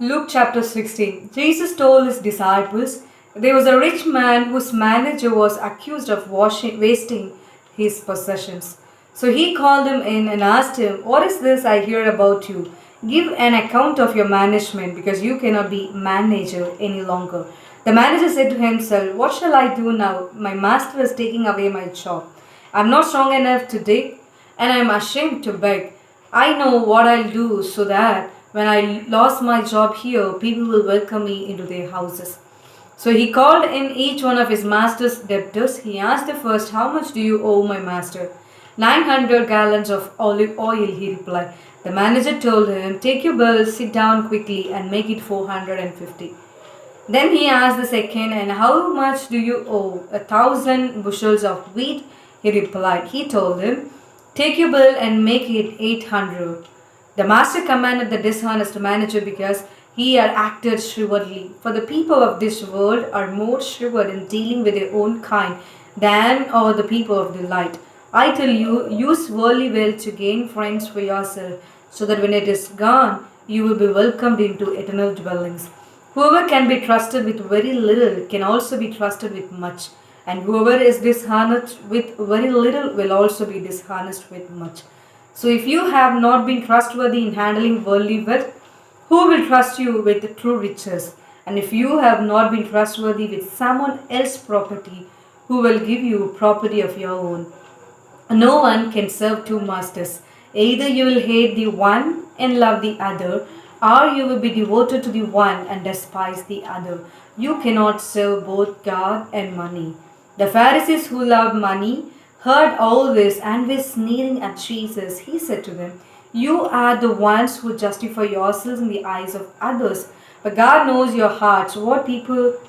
Luke chapter 16. Jesus told his disciples, there was a rich man whose manager was accused of wasting his possessions. So he called him in and asked him, what is this I hear about you? Give an account of your management, because you cannot be manager any longer. The manager said to himself, what shall I do now? My master is taking away my job. I am not strong enough to dig, and I am ashamed to beg. I know what I'll do so that when I lost my job here, people will welcome me into their houses. So he called in each one of his master's debtors. He asked the first, how much do you owe my master? 900 gallons of olive oil, he replied. The manager told him, take your bill, sit down quickly and make it 450. Then he asked the second, and how much do you owe? 1,000 bushels of wheat, he replied. He told him, take your bill and make it 800. The master commanded the dishonest manager because he had acted shrewdly. For the people of this world are more shrewd in dealing with their own kind than are the people of the light. I tell you, use worldly wealth to gain friends for yourself, so that when it is gone, you will be welcomed into eternal dwellings. Whoever can be trusted with very little can also be trusted with much, and whoever is dishonest with very little will also be dishonest with much. So if you have not been trustworthy in handling worldly wealth, who will trust you with true riches? And if you have not been trustworthy with someone else's property, who will give you property of your own? No one can serve two masters. Either you will hate the one and love the other, or you will be devoted to the one and despise the other. You cannot serve both God and money. The Pharisees who loved money heard all this and were sneering at Jesus. He said to them, you are the ones who justify yourselves in the eyes of others, but God knows your hearts. What people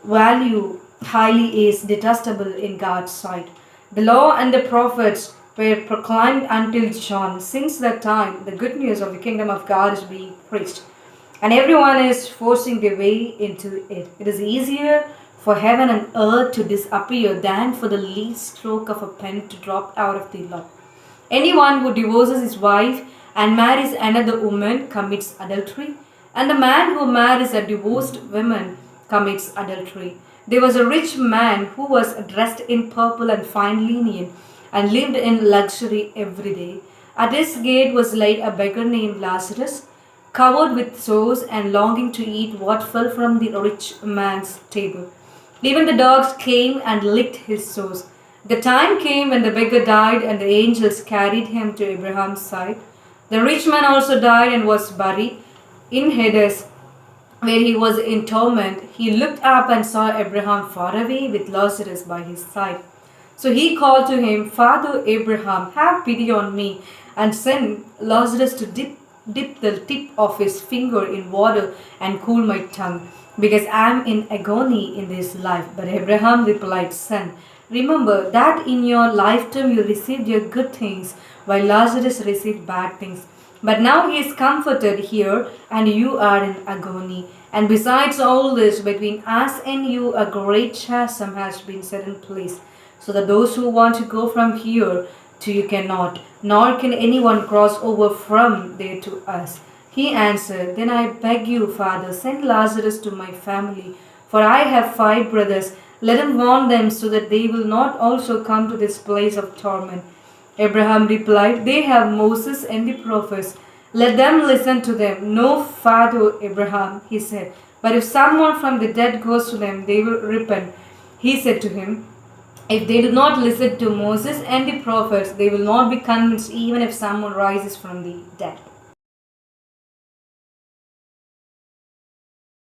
value highly is detestable in God's sight. The law and the prophets were proclaimed until John. Since that time, the good news of the kingdom of God is being preached, and everyone is forcing their way into it. It is easier for heaven and earth to disappear than for the least stroke of a pen to drop out of the law. Anyone who divorces his wife and marries another woman commits adultery, and the man who marries a divorced woman commits adultery. There was a rich man who was dressed in purple and fine linen and lived in luxury every day. At his gate was laid a beggar named Lazarus, covered with sores and longing to eat what fell from the rich man's table. Even the dogs came and licked his sores. The time came when the beggar died, and the angels carried him to Abraham's side. The rich man also died and was buried in Hades, where he was in torment. He looked up and saw Abraham far away with Lazarus by his side. So he called to him, Father Abraham, have pity on me, and send Lazarus to dip the tip of his finger in water and cool my tongue, because I am in agony in this life. But Abraham replied, Son, remember that in your lifetime you received your good things, while Lazarus received bad things. But now he is comforted here, and you are in agony. And besides all this, between us and you a great chasm has been set in place, so that those who want to go from here to you cannot, nor can anyone cross over from there to us. He answered, Then I beg you, Father, send Lazarus to my family, for I have 5 brothers. Let him warn them, so that they will not also come to this place of torment. Abraham replied, They have Moses and the prophets. Let them listen to them. No, Father Abraham, he said, but if someone from the dead goes to them, they will repent. He said to him, If they do not listen to Moses and the prophets, they will not be convinced even if someone rises from the dead.